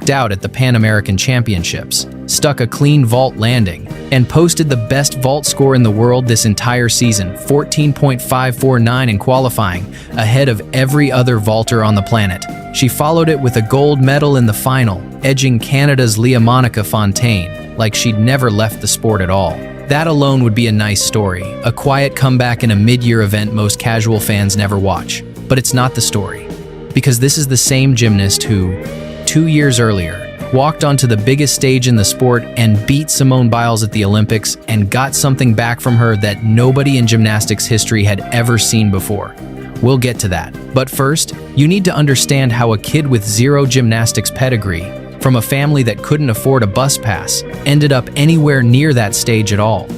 walked out at the Pan American Championships, stuck a clean vault landing, and posted the best vault score in the world this entire season, 14.549 in qualifying, ahead of every other vaulter on the planet. She followed it with a gold medal in the final, edging Canada's Monica Fontaine, like she'd never left the sport at all. That alone would be a nice story, a quiet comeback in a mid-year event most casual fans never watch. But it's not the story, because this is the same gymnast who, 2 years earlier, walked onto the biggest stage in the sport and beat Simone Biles at the Olympics and got something back from her that nobody in gymnastics history had ever seen before. We'll get to that. But first, you need to understand how a kid with zero gymnastics pedigree, from a family that couldn't afford a bus pass, ended up anywhere near that stage at all.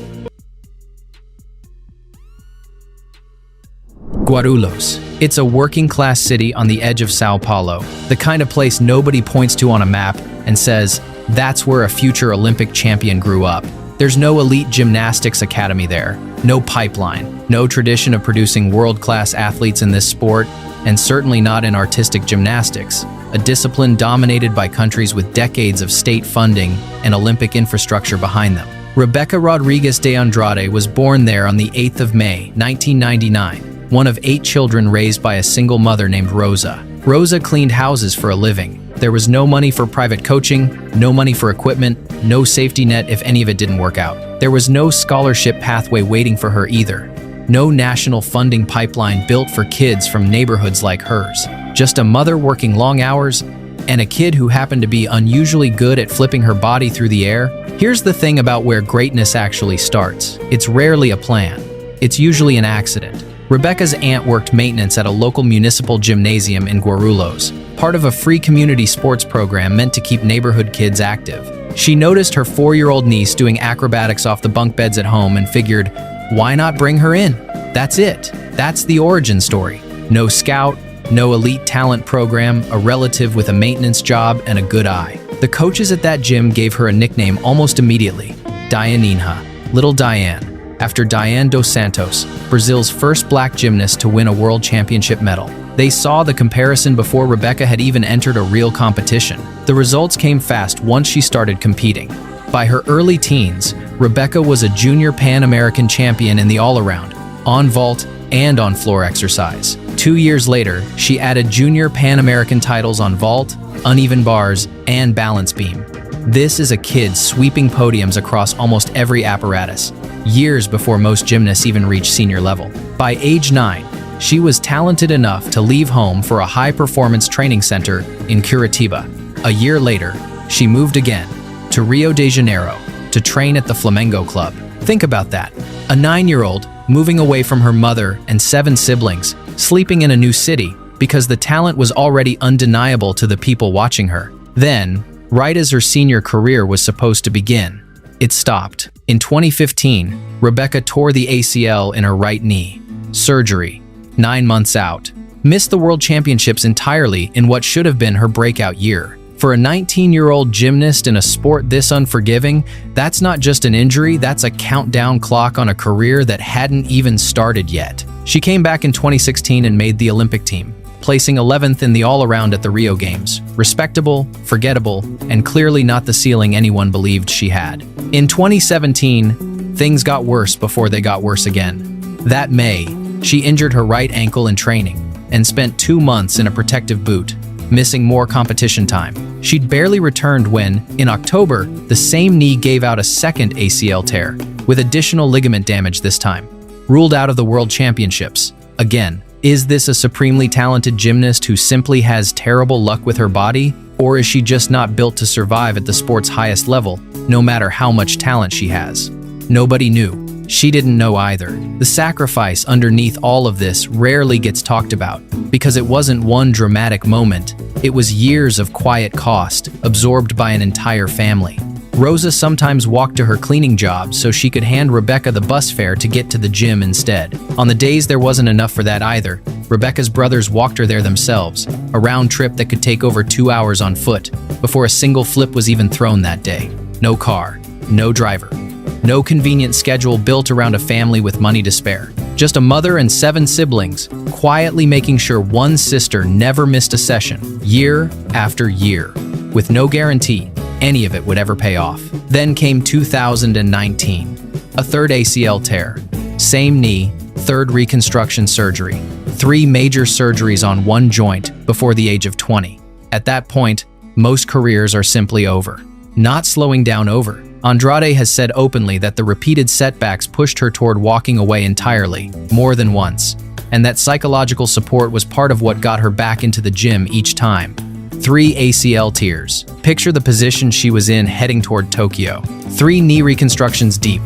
Guarulhos. It's a working-class city on the edge of Sao Paulo, the kind of place nobody points to on a map and says, that's where a future Olympic champion grew up. There's no elite gymnastics academy there, no pipeline, no tradition of producing world-class athletes in this sport, and certainly not in artistic gymnastics, a discipline dominated by countries with decades of state funding and Olympic infrastructure behind them. Rebeca Rodriguez de Andrade was born there on the 8th of May, 1999, one of 8 children raised by a single mother named Rosa. Rosa cleaned houses for a living. There was no money for private coaching, no money for equipment, no safety net if any of it didn't work out. There was no scholarship pathway waiting for her either. No national funding pipeline built for kids from neighborhoods like hers. Just a mother working long hours and a kid who happened to be unusually good at flipping her body through the air. Here's the thing about where greatness actually starts. It's rarely a plan. It's usually an accident. Rebeca's aunt worked maintenance at a local municipal gymnasium in Guarulhos, part of a free community sports program meant to keep neighborhood kids active. She noticed her 4-year-old niece doing acrobatics off the bunk beds at home and figured, why not bring her in? That's it. That's the origin story. No scout, no elite talent program, a relative with a maintenance job and a good eye. The coaches at that gym gave her a nickname almost immediately, Dianinha, Little Diane, after Diane dos Santos, Brazil's first black gymnast to win a world championship medal. They saw the comparison before Rebeca had even entered a real competition. The results came fast once she started competing. By her early teens, Rebeca was a junior Pan American champion in the all-around, on vault, and on floor exercise. 2 years later, she added junior Pan American titles on vault, uneven bars, and balance beam. This is a kid sweeping podiums across almost every apparatus, years before most gymnasts even reach senior level. By age 9, she was talented enough to leave home for a high-performance training center in Curitiba. A year later, she moved again to Rio de Janeiro to train at the Flamengo Club. Think about that. A 9-year-old moving away from her mother and 7 siblings, sleeping in a new city because the talent was already undeniable to the people watching her. Then, right as her senior career was supposed to begin, it stopped. In 2015, Rebeca tore the ACL in her right knee. Surgery. 9 months out. Missed the World Championships entirely in what should have been her breakout year. For a 19-year-old gymnast in a sport this unforgiving, that's not just an injury, that's a countdown clock on a career that hadn't even started yet. She came back in 2016 and made the Olympic team, placing 11th in the all-around at the Rio Games. Respectable, forgettable, and clearly not the ceiling anyone believed she had. In 2017, things got worse before they got worse again. That May, she injured her right ankle in training and spent 2 months in a protective boot, missing more competition time. She'd barely returned when, in October, the same knee gave out a second ACL tear, with additional ligament damage this time. Ruled out of the World Championships. Again, is this a supremely talented gymnast who simply has terrible luck with her body? Or is she just not built to survive at the sport's highest level, no matter how much talent she has? Nobody knew. She didn't know either. The sacrifice underneath all of this rarely gets talked about, because it wasn't one dramatic moment. It was years of quiet cost, absorbed by an entire family. Rosa sometimes walked to her cleaning job so she could hand Rebeca the bus fare to get to the gym instead. On the days there wasn't enough for that either, Rebeca's brothers walked her there themselves, a round trip that could take over 2 hours on foot, before a single flip was even thrown that day. No car, no driver. No convenient schedule built around a family with money to spare. Just a mother and 7 siblings, quietly making sure one sister never missed a session, year after year. with no guarantee any of it would ever pay off. Then came 2019, a third ACL tear, same knee, third reconstruction surgery, 3 major surgeries on one joint before the age of 20. At that point, most careers are simply over. Not slowing down over, Andrade has said openly that the repeated setbacks pushed her toward walking away entirely, more than once, and that psychological support was part of what got her back into the gym each time. 3 ACL tears. Picture the position she was in heading toward Tokyo. 3 knee reconstructions deep.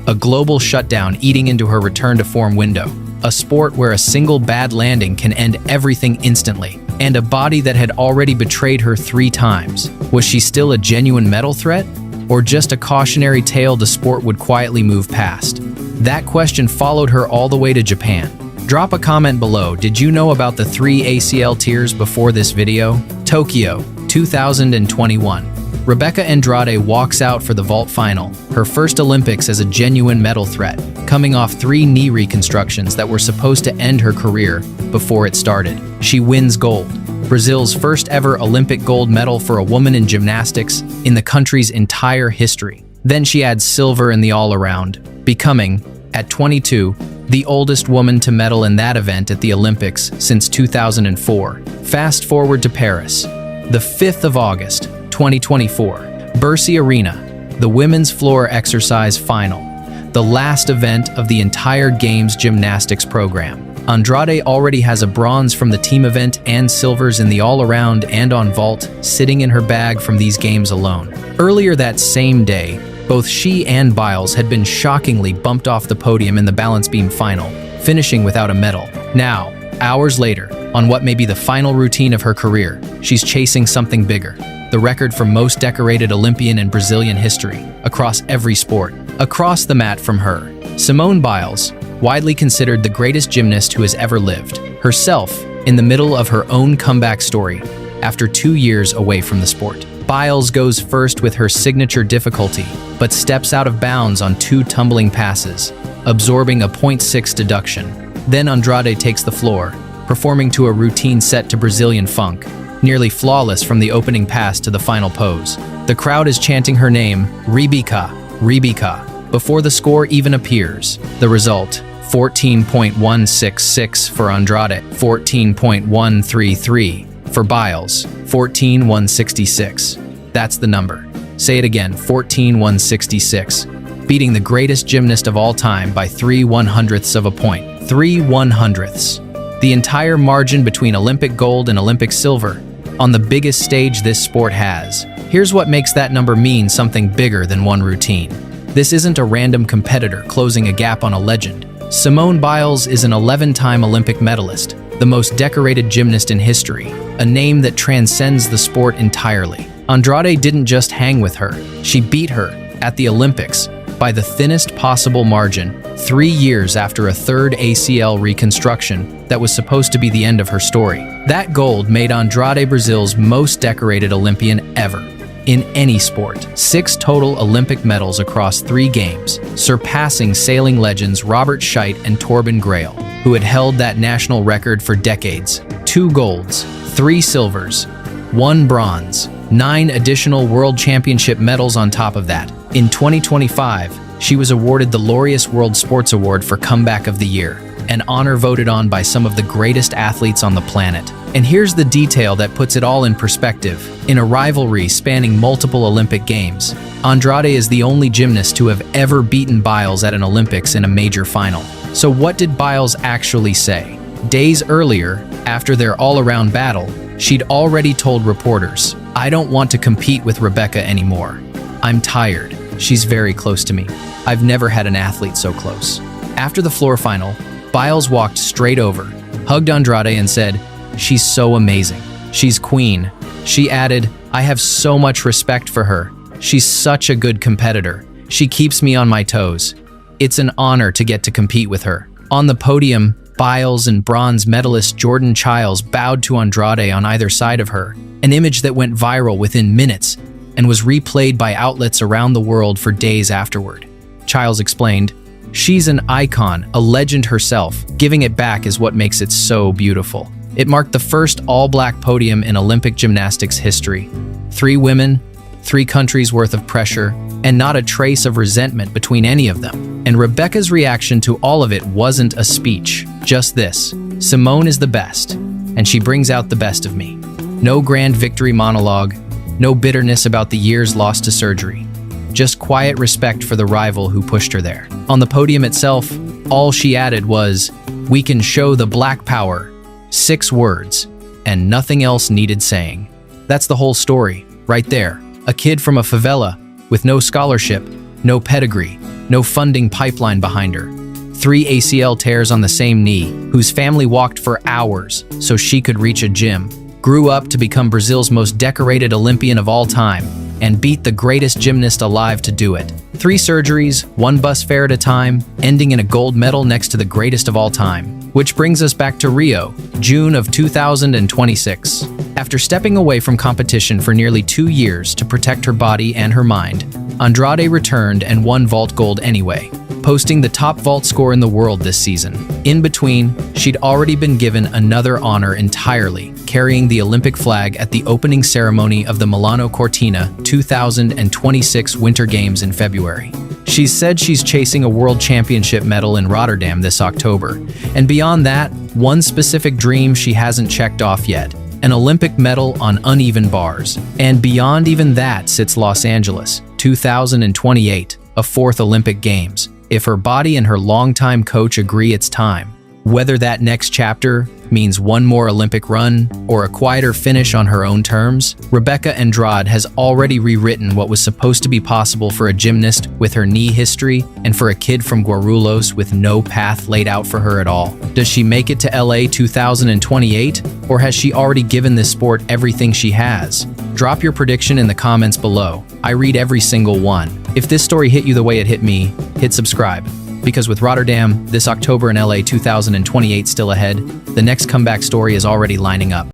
A global shutdown eating into her return to form window. A sport where a single bad landing can end everything instantly. And a body that had already betrayed her 3 times. Was she still a genuine medal threat? Or just a cautionary tale the sport would quietly move past? That question followed her all the way to Japan. Drop a comment below. Did you know about the 3 ACL tears before this video? Tokyo, 2021. Rebeca Andrade walks out for the vault final, her first Olympics as a genuine medal threat, coming off 3 knee reconstructions that were supposed to end her career before it started. She wins gold, Brazil's first ever Olympic gold medal for a woman in gymnastics in the country's entire history. Then she adds silver in the all-around, becoming, at 22, the oldest woman to medal in that event at the Olympics since 2004. Fast forward to Paris, the 5th of August, 2024, Bercy Arena, the women's floor exercise final, the last event of the entire Games gymnastics program. Andrade already has a bronze from the team event and silvers in the all-around and on vault sitting in her bag from these games alone. Earlier that same day, both she and Biles had been shockingly bumped off the podium in the balance beam final, finishing without a medal. Now, hours later, on what may be the final routine of her career, she's chasing something bigger. The record for most decorated Olympian in Brazilian history, across every sport. Across the mat from her, Simone Biles, widely considered the greatest gymnast who has ever lived, herself in the middle of her own comeback story after 2 years away from the sport. Biles goes first with her signature difficulty, but steps out of bounds on 2 tumbling passes, absorbing a 0.6 deduction. Then Andrade takes the floor, performing to a routine set to Brazilian funk, nearly flawless from the opening pass to the final pose. The crowd is chanting her name, Rebeca, Rebeca, before the score even appears. The result, 14.166 for Andrade, 14.133 for Biles, 14.166. That's the number. Say it again, 14.166. Beating the greatest gymnast of all time by 3/100ths of a point. 3/100ths. The entire margin between Olympic gold and Olympic silver on the biggest stage this sport has. Here's what makes that number mean something bigger than one routine. This isn't a random competitor closing a gap on a legend. Simone Biles is an 11-time Olympic medalist, the most decorated gymnast in history, a name that transcends the sport entirely. Andrade didn't just hang with her, she beat her at the Olympics by the thinnest possible margin, 3 years after a third ACL reconstruction that was supposed to be the end of her story. That gold made Andrade Brazil's most decorated Olympian ever, in any sport. 6 total Olympic medals across 3 games, surpassing sailing legends Robert Scheidt and Torben Grail, who had held that national record for decades. 2 golds, 3 silvers, 1 bronze, 9 additional World Championship medals on top of that. In 2025, she was awarded the Laureus World Sports Award for Comeback of the Year, an honor voted on by some of the greatest athletes on the planet. And here's the detail that puts it all in perspective. In a rivalry spanning multiple Olympic Games, Andrade is the only gymnast to have ever beaten Biles at an Olympics in a major final. So what did Biles actually say? Days earlier, after their all-around battle, she'd already told reporters, "I don't want to compete with Rebeca anymore. I'm tired. She's very close to me. I've never had an athlete so close." After the floor final, Biles walked straight over, hugged Andrade and said, "She's so amazing. She's queen." She added, "I have so much respect for her. She's such a good competitor. She keeps me on my toes. It's an honor to get to compete with her." On the podium, Biles and bronze medalist Jordan Chiles bowed to Andrade on either side of her, an image that went viral within minutes and was replayed by outlets around the world for days afterward. Chiles explained, "She's an icon, a legend herself. Giving it back is what makes it so beautiful." It marked the first all-black podium in Olympic gymnastics history, 3 women, 3 countries worth of pressure, and not a trace of resentment between any of them. And Rebeca's reaction to all of it wasn't a speech, just this: Simone is the best, and she brings out the best of me. No grand victory monologue, no bitterness about the years lost to surgery. Just quiet respect for the rival who pushed her there. On the podium itself, all she added was, "We can show the black power." 6 words, and nothing else needed saying. That's the whole story, right there. A kid from a favela, with no scholarship, no pedigree, no funding pipeline behind her. 3 ACL tears on the same knee, whose family walked for hours so she could reach a gym. Grew up to become Brazil's most decorated Olympian of all time, and beat the greatest gymnast alive to do it. 3 surgeries, 1 bus fare at a time, ending in a gold medal next to the greatest of all time. Which brings us back to Rio, June of 2026. After stepping away from competition for nearly 2 years to protect her body and her mind, Andrade returned and won vault gold anyway, posting the top vault score in the world this season. In between, she'd already been given another honor entirely, carrying the Olympic flag at the opening ceremony of the Milano Cortina 2026 Winter Games in February. She's said she's chasing a world championship medal in Rotterdam this October, and beyond that, one specific dream she hasn't checked off yet: an Olympic medal on uneven bars. And beyond even that sits Los Angeles, 2028, a 4th Olympic Games, if her body and her longtime coach agree it's time. Whether that next chapter means one more Olympic run or a quieter finish on her own terms, Rebeca Andrade has already rewritten what was supposed to be possible for a gymnast with her knee history and for a kid from Guarulhos with no path laid out for her at all. Does she make it to LA 2028, or has she already given this sport everything she has? Drop your prediction in the comments below. I read every single one. If this story hit you the way it hit me, hit subscribe. Because with Rotterdam, this October, and LA 2028 still ahead, the next comeback story is already lining up.